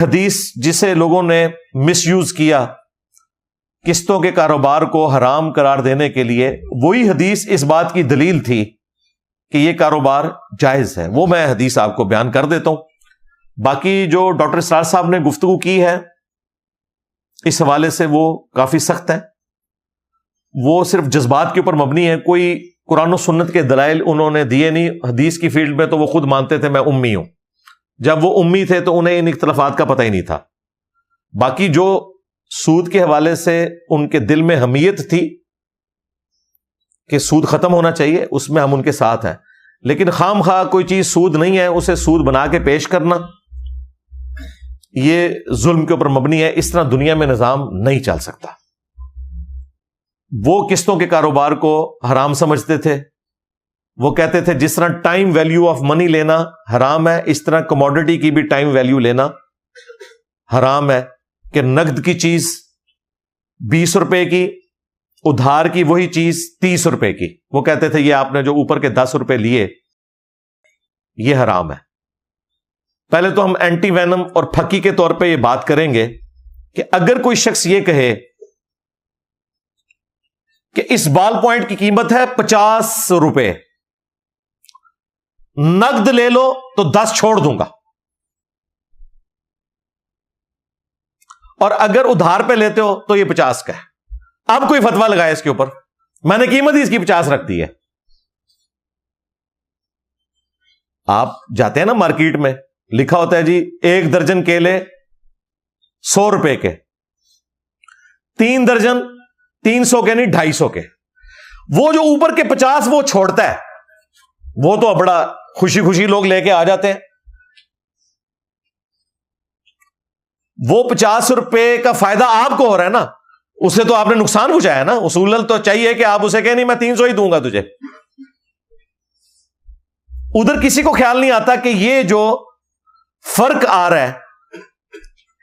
حدیث جسے لوگوں نے مس یوز کیا قسطوں کے کاروبار کو حرام قرار دینے کے لیے، وہی حدیث اس بات کی دلیل تھی کہ یہ کاروبار جائز ہے، وہ میں حدیث آپ کو بیان کر دیتا ہوں۔ باقی جو ڈاکٹر اسرار صاحب نے گفتگو کی ہے اس حوالے سے وہ کافی سخت ہے، وہ صرف جذبات کے اوپر مبنی ہے، کوئی قرآن و سنت کے دلائل انہوں نے دیے نہیں۔ حدیث کی فیلڈ میں تو وہ خود مانتے تھے میں امی ہوں، جب وہ امی تھے تو انہیں ان اختلافات کا پتہ ہی نہیں تھا۔ باقی جو سود کے حوالے سے ان کے دل میں حمیت تھی کہ سود ختم ہونا چاہیے، اس میں ہم ان کے ساتھ ہیں، لیکن خام خواہ کوئی چیز سود نہیں ہے اسے سود بنا کے پیش کرنا یہ ظلم کے اوپر مبنی ہے۔ اس طرح دنیا میں نظام نہیں چل سکتا۔ وہ قسطوں کے کاروبار کو حرام سمجھتے تھے، وہ کہتے تھے جس طرح ٹائم ویلیو آف منی لینا حرام ہے، اس طرح کموڈٹی کی بھی ٹائم ویلیو لینا حرام ہے، کہ نقد کی چیز 20 روپے کی، ادھار کی وہی چیز 30 روپے کی، وہ کہتے تھے یہ آپ نے جو اوپر کے 10 روپے لیے یہ حرام ہے۔ پہلے تو ہم اینٹی وینم اور پھکی کے طور پہ یہ بات کریں گے کہ اگر کوئی شخص یہ کہے کہ اس بال پوائنٹ کی قیمت ہے 50 روپے، نقد لے لو تو 10 چھوڑ دوں گا، اور اگر ادھار پہ لیتے ہو تو یہ 50 کا ہے۔ اب کوئی فتویٰ لگائے اس کے اوپر، میں نے قیمت ہی اس کی 50 رکھ دی ہے۔ آپ جاتے ہیں نا مارکیٹ میں، لکھا ہوتا ہے جی 1 درجن کیلے 100 روپے کے، 3 درجن 300 کے نہیں 250 کے۔ وہ جو اوپر کے 50 وہ چھوڑتا ہے، وہ تو بڑا خوشی خوشی لوگ لے کے آ جاتے ہیں۔ وہ 50 روپے کا فائدہ آپ کو ہو رہا ہے نا، اسے تو آپ نے نقصان پہنچایا نا۔ اصولاً تو چاہیے کہ آپ اسے کہ نہیں میں 300 ہی دوں گا تجھے۔ ادھر کسی کو خیال نہیں آتا کہ یہ جو فرق آ رہا ہے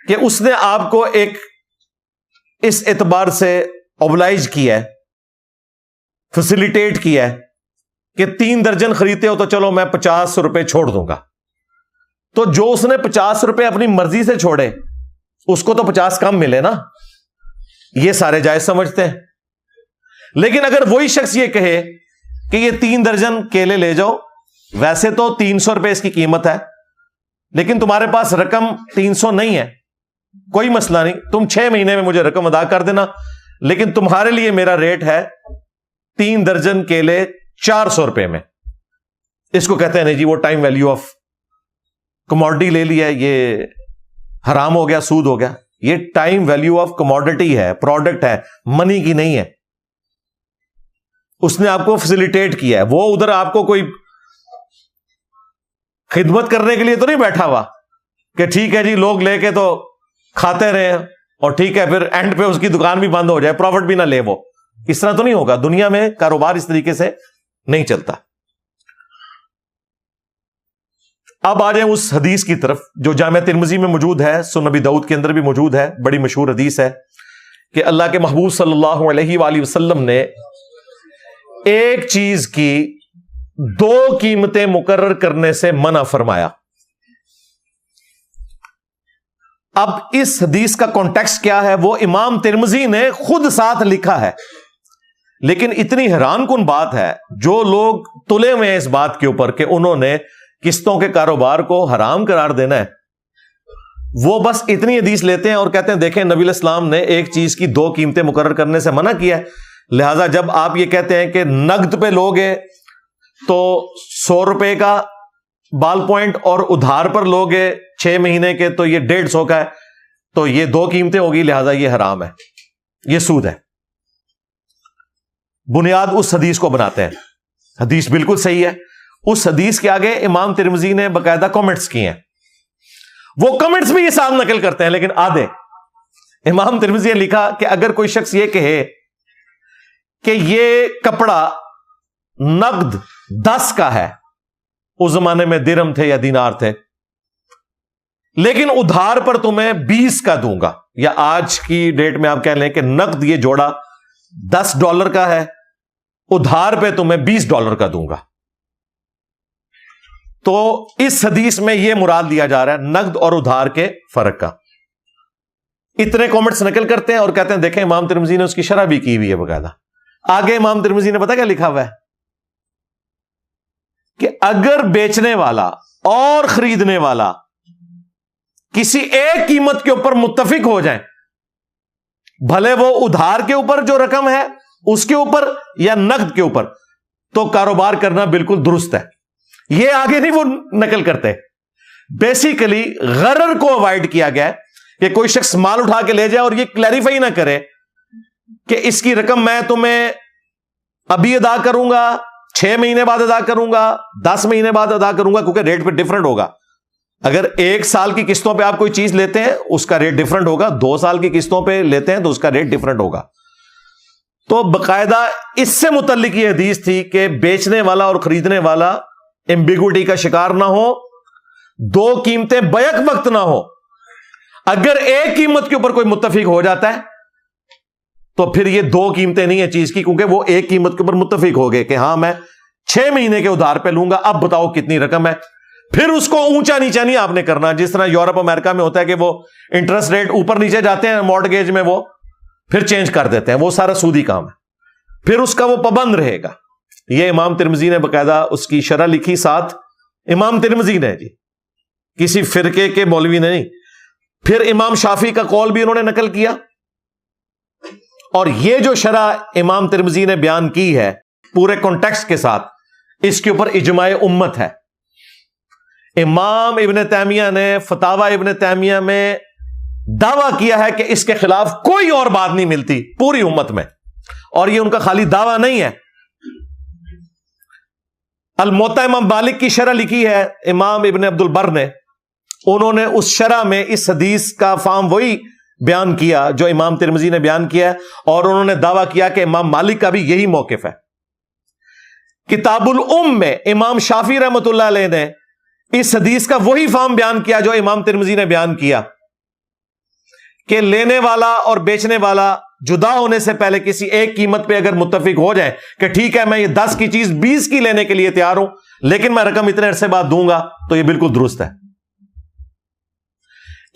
کہ اس نے آپ کو ایک اس اعتبار سے اوبلائج کیا ہے، فیسیلیٹیٹ کیا ہے کہ 3 درجن خریدتے ہو تو چلو میں 50 روپے چھوڑ دوں گا۔ تو جو اس نے 50 روپے اپنی مرضی سے چھوڑے اس کو تو 50 کم ملے نا، یہ سارے جائز سمجھتے ہیں۔ لیکن اگر وہی شخص یہ کہے کہ یہ 3 درجن کیلے لے جاؤ، ویسے تو 300 روپے اس کی قیمت ہے، لیکن تمہارے پاس رقم 300 نہیں ہے، کوئی مسئلہ نہیں، تم 6 مہینے میں مجھے رقم ادا کر دینا، لیکن تمہارے لیے میرا ریٹ ہے 3 درجن کیلے 400 روپے میں۔ اس کو کہتے ہیں نہیں جی وہ ٹائم ویلیو آف کموڈٹی لے لیا، یہ حرام ہو گیا، سود ہو گیا۔ یہ ٹائم ویلیو آف کموڈٹی ہے، پروڈکٹ ہے، منی کی نہیں ہے۔ اس نے آپ کو فیسیلیٹیٹ کیا ہے، وہ ادھر آپ کو کوئی خدمت کرنے کے لیے تو نہیں بیٹھا ہوا کہ ٹھیک ہے جی لوگ لے کے تو کھاتے رہے اور ٹھیک ہے پھر اینڈ پہ اس کی دکان بھی بند ہو جائے، پروفٹ بھی نہ لے۔ وہ اس طرح تو نہیں ہوگا، دنیا میں کاروبار اس طریقے سے نہیں چلتا۔ اب آ جائیں اس حدیث کی طرف جو جامع ترمذی میں موجود ہے، سنن نبی داؤد کے اندر بھی موجود ہے، بڑی مشہور حدیث ہے کہ اللہ کے محبوب صلی اللہ علیہ وآلہ وسلم نے ایک چیز کی 2 قیمتیں مقرر کرنے سے منع فرمایا۔ اب اس حدیث کا کانٹیکسٹ کیا ہے وہ امام ترمذی نے خود ساتھ لکھا ہے، لیکن اتنی حیران کن بات ہے جو لوگ تلے ہوئے ہیں اس بات کے اوپر کہ انہوں نے قسطوں کے کاروبار کو حرام قرار دینا ہے، وہ بس اتنی حدیث لیتے ہیں اور کہتے ہیں دیکھیں نبی علیہ السلام نے ایک چیز کی 2 قیمتیں مقرر کرنے سے منع کیا ہے، لہذا جب آپ یہ کہتے ہیں کہ نقد پہ لوگے تو 100 روپے کا بال پوائنٹ اور ادھار پر لوگے 6 مہینے کے تو یہ 150 کا ہے، تو یہ 2 قیمتیں ہوگی، لہذا یہ حرام ہے، یہ سود ہے۔ بنیاد اس حدیث کو بناتے ہیں، حدیث بالکل صحیح ہے، اس حدیث کے آگے امام ترمذی نے باقاعدہ کامنٹس کیے ہیں، وہ کامنٹس بھی یہ صاحب نقل کرتے ہیں لیکن آدھے۔ امام ترمذی نے لکھا کہ اگر کوئی شخص یہ کہے کہ یہ کپڑا نقد 10 کا ہے، اس زمانے میں درہم تھے یا دینار تھے، لیکن ادھار پر تمہیں 20 کا دوں گا، یا آج کی ڈیٹ میں آپ کہہ لیں کہ نقد یہ جوڑا $10 کا ہے، ادھار پہ تمہیں $20 کا دوں گا، تو اس حدیث میں یہ مراد لیا جا رہا ہے نقد اور ادھار کے فرق کا. اتنے کامنٹس نقل کرتے ہیں اور کہتے ہیں دیکھیں امام ترمذی نے اس کی شرح بھی کی ہوئی ہے باقاعدہ. آگے امام ترمذی نے پتا کیا لکھا ہوا ہے کہ اگر بیچنے والا اور خریدنے والا کسی ایک قیمت کے اوپر متفق ہو جائیں، بھلے وہ ادھار کے اوپر جو رقم ہے اس کے اوپر یا نقد کے اوپر، تو کاروبار کرنا بالکل درست ہے. یہ آگے نہیں وہ نقل کرتے. بیسیکلی غرر کو اوائڈ کیا گیا کہ کوئی شخص مال اٹھا کے لے جائے اور یہ کلیریفائی نہ کرے کہ اس کی رقم میں تمہیں ابھی ادا کروں گا، 6 مہینے بعد ادا کروں گا، 10 مہینے بعد ادا کروں گا، کیونکہ ریٹ پہ ڈفرنٹ ہوگا. اگر 1 سال کی قسطوں پہ آپ کوئی چیز لیتے ہیں اس کا ریٹ ڈفرنٹ ہوگا، 2 سال کی قسطوں پہ لیتے ہیں تو اس کا ریٹ ڈفرنٹ ہوگا. تو باقاعدہ اس سے متعلق یہ حدیث تھی کہ بیچنے والا اور خریدنے والا ایمبیگوٹی کا شکار نہ ہو، 2 قیمتیں بیک وقت نہ ہو. اگر ایک قیمت کے اوپر کوئی متفق ہو جاتا ہے تو پھر یہ 2 قیمتیں نہیں ہیں چیز کی، کیونکہ وہ ایک قیمت کے اوپر متفق ہو گئے کہ ہاں میں 6 مہینے کے ادھار پہ لوں گا، اب بتاؤ کتنی رقم ہے. پھر اس کو اونچا نیچا نہیں آپ نے کرنا، جس طرح یورپ امریکہ میں ہوتا ہے کہ وہ انٹرسٹ ریٹ اوپر نیچے جاتے ہیں مارٹگیج میں، وہ پھر چینج کر دیتے ہیں، وہ سارا سودی کام ہے. پھر اس کا وہ پابند رہے گا. یہ امام ترمذی نے باقاعدہ اس کی شرح لکھی، ساتھ امام ترمذی نے، جی کسی فرقے کے مولوی نے نہیں. پھر امام شافعی کا قول بھی انہوں نے نقل کیا. اور یہ جو شرح امام ترمذی نے بیان کی ہے پورے کانٹیکسٹ کے ساتھ، اس کے اوپر اجماع امت ہے. امام ابن تیمیہ نے فتاوی ابن تیمیہ میں دعویٰ کیا ہے کہ اس کے خلاف کوئی اور بات نہیں ملتی پوری امت میں. اور یہ ان کا خالی دعویٰ نہیں ہے. الموطا امام مالک کی شرح لکھی ہے امام ابن عبد البر نے. انہوں نے اس شرح میں اس حدیث کا فہم وہی بیان کیا جو امام ترمذی نے بیان کیا ہے، اور انہوں نے دعویٰ کیا کہ امام مالک کا بھی یہی موقف ہے. کتاب الام میں امام شافعی رحمۃ اللہ علیہ نے اس حدیث کا وہی فہم بیان کیا جو امام ترمذی نے بیان کیا کہ لینے والا اور بیچنے والا جدا ہونے سے پہلے کسی ایک قیمت پہ اگر متفق ہو جائے کہ ٹھیک ہے میں یہ 10 کی چیز 20 کی لینے کے لیے تیار ہوں لیکن میں رقم اتنے عرصے بعد دوں گا، تو یہ بالکل درست ہے.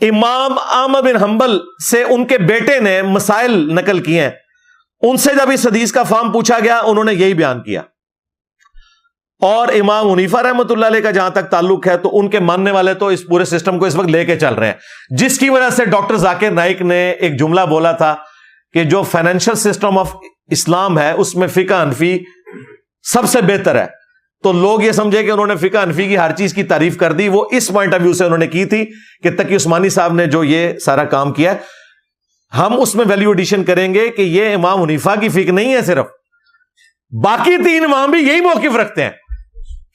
امام احمد بن حنبل سے ان کے بیٹے نے مسائل نقل کیے ہیں، ان سے جب اس حدیث کا فہم پوچھا گیا انہوں نے یہی بیان کیا. اور امام حنیفہ رحمۃ اللہ علیہ کا جہاں تک تعلق ہے تو ان کے ماننے والے تو اس پورے سسٹم کو اس وقت لے کے چل رہے ہیں، جس کی وجہ سے ڈاکٹر ذاکر نائک نے ایک جملہ بولا تھا کہ جو فائنینشل سسٹم آف اسلام ہے اس میں فقہ حنفی سب سے بہتر ہے. تو لوگ یہ سمجھے کہ انہوں نے فقہ حنفی کی ہر چیز کی تعریف کر دی. وہ اس پوائنٹ آف ویو سے انہوں نے کی تھی کہ تقی عثمانی صاحب نے جو یہ سارا کام کیا ہم اس میں ویلیو ایڈیشن کریں گے کہ یہ امام حنیفہ کی فقہ نہیں ہے، صرف باقی 3 امام بھی یہی موقف رکھتے ہیں.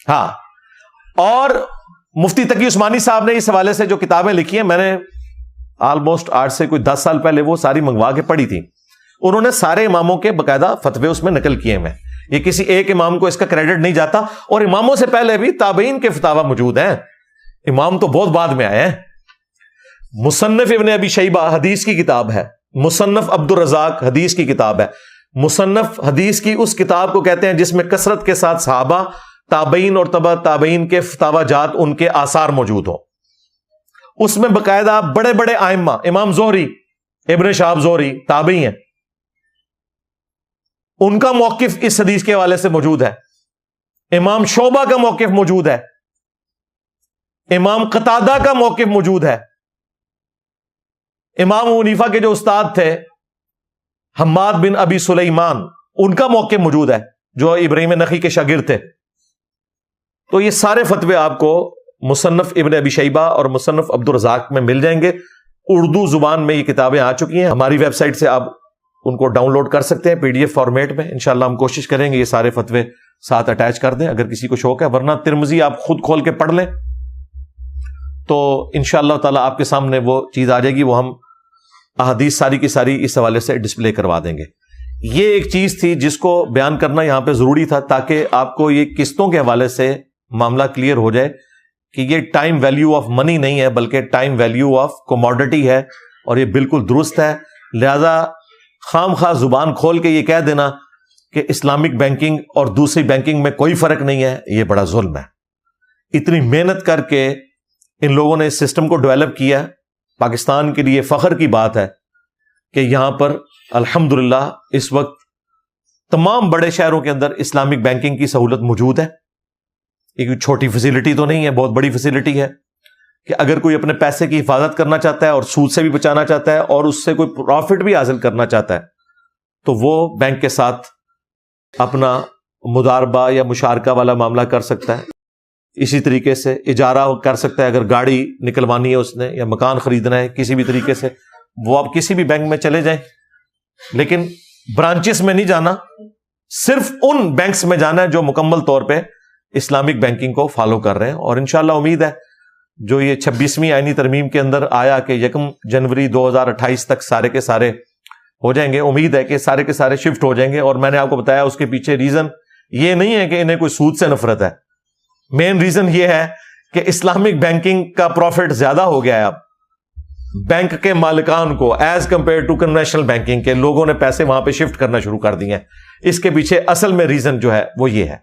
ہاں، اور مفتی تقی عثمانی صاحب نے اس حوالے سے جو کتابیں لکھی ہیں، میں نے آلموسٹ آج سے کوئی 10 سال پہلے وہ ساری منگوا کے پڑھی تھی. انہوں نے سارے اماموں کے باقاعدہ فتوے اس میں نقل کیے ہیں. یہ کسی ایک امام کو اس کا کریڈٹ نہیں جاتا، اور اماموں سے پہلے بھی تابعین کے فتاوی موجود ہیں. امام تو بہت بعد میں آئے ہیں. مصنف ابن ابی شیبہ حدیث کی کتاب ہے، مصنف عبد الرزاق حدیث کی کتاب ہے. مصنف حدیث کی اس کتاب کو کہتے ہیں جس میں کثرت کے ساتھ صحابہ، تابعین اور تبع تابعین کے فتاوی جات، ان کے آثار موجود ہو. اس میں باقاعدہ بڑے بڑے ائمہ، امام زہری، ابن شہاب زہری تابعی ہیں، ان کا موقف اس حدیث کے حوالے سے موجود ہے. امام شعبہ کا موقف موجود ہے، امام قتادہ کا موقف موجود ہے. امام حنیفہ کے جو استاد تھے حماد بن ابی سلیمان، ان کا موقف موجود ہے جو ابراہیم نخعی کے شاگرد تھے. تو یہ سارے فتوے آپ کو مصنف ابن ابی شیبہ اور مصنف عبد الرزاق میں مل جائیں گے. اردو زبان میں یہ کتابیں آ چکی ہیں، ہماری ویب سائٹ سے آپ ان کو ڈاؤن لوڈ کر سکتے ہیں PDF فارمیٹ میں. انشاءاللہ ہم کوشش کریں گے یہ سارے فتوے ساتھ اٹیچ کر دیں اگر کسی کو شوق ہے، ورنہ ترمذی آپ خود کھول کے پڑھ لیں تو انشاءاللہ تعالی آپ کے سامنے وہ چیز آ جائے گی. وہ ہم احادیث ساری کی ساری اس حوالے سے ڈسپلے کروا دیں گے. یہ ایک چیز تھی جس کو بیان کرنا یہاں پہ ضروری تھا تاکہ آپ کو یہ قسطوں کے حوالے سے معاملہ کلیئر ہو جائے کہ یہ ٹائم ویلیو آف منی نہیں ہے بلکہ ٹائم ویلیو آف کوموڈٹی ہے، اور یہ بالکل درست ہے. لہذا خام خواہ زبان کھول کے یہ کہہ دینا کہ اسلامک بینکنگ اور دوسری بینکنگ میں کوئی فرق نہیں ہے، یہ بڑا ظلم ہے. اتنی محنت کر کے ان لوگوں نے اس سسٹم کو ڈیولپ کیا. پاکستان کے لیے فخر کی بات ہے کہ یہاں پر الحمدللہ اس وقت تمام بڑے شہروں کے اندر اسلامک بینکنگ کی سہولت موجود ہے. ایک چھوٹی فیسلٹی تو نہیں ہے، بہت بڑی فیسلٹی ہے کہ اگر کوئی اپنے پیسے کی حفاظت کرنا چاہتا ہے اور سود سے بھی بچانا چاہتا ہے اور اس سے کوئی پروفٹ بھی حاصل کرنا چاہتا ہے تو وہ بینک کے ساتھ اپنا مضاربہ یا مشارکہ والا معاملہ کر سکتا ہے. اسی طریقے سے اجارہ کر سکتا ہے، اگر گاڑی نکلوانی ہے اس نے یا مکان خریدنا ہے کسی بھی طریقے سے، وہ آپ کسی بھی بینک میں چلے جائیں، لیکن برانچز میں نہیں جانا، صرف ان بینکس میں جانا ہے جو مکمل طور پہ اسلامک بینکنگ کو فالو کر رہے ہیں. اور انشاءاللہ امید ہے جو یہ 26ویں آئینی ترمیم کے اندر آیا کہ 1 جنوری 2028 تک سارے کے سارے ہو جائیں گے، امید ہے کہ سارے کے سارے شفٹ ہو جائیں گے. اور میں نے آپ کو بتایا اس کے پیچھے ریزن یہ نہیں ہے کہ انہیں کوئی سود سے نفرت ہے، مین ریزن یہ ہے کہ اسلامک بینکنگ کا پروفٹ زیادہ ہو گیا ہے. اب بینک کے مالکان کو as compare to conventional banking کے لوگوں نے پیسے وہاں پہ شفٹ کرنا شروع کر دیے ہیں. اس کے پیچھے اصل میں ریزن جو ہے وہ یہ ہے.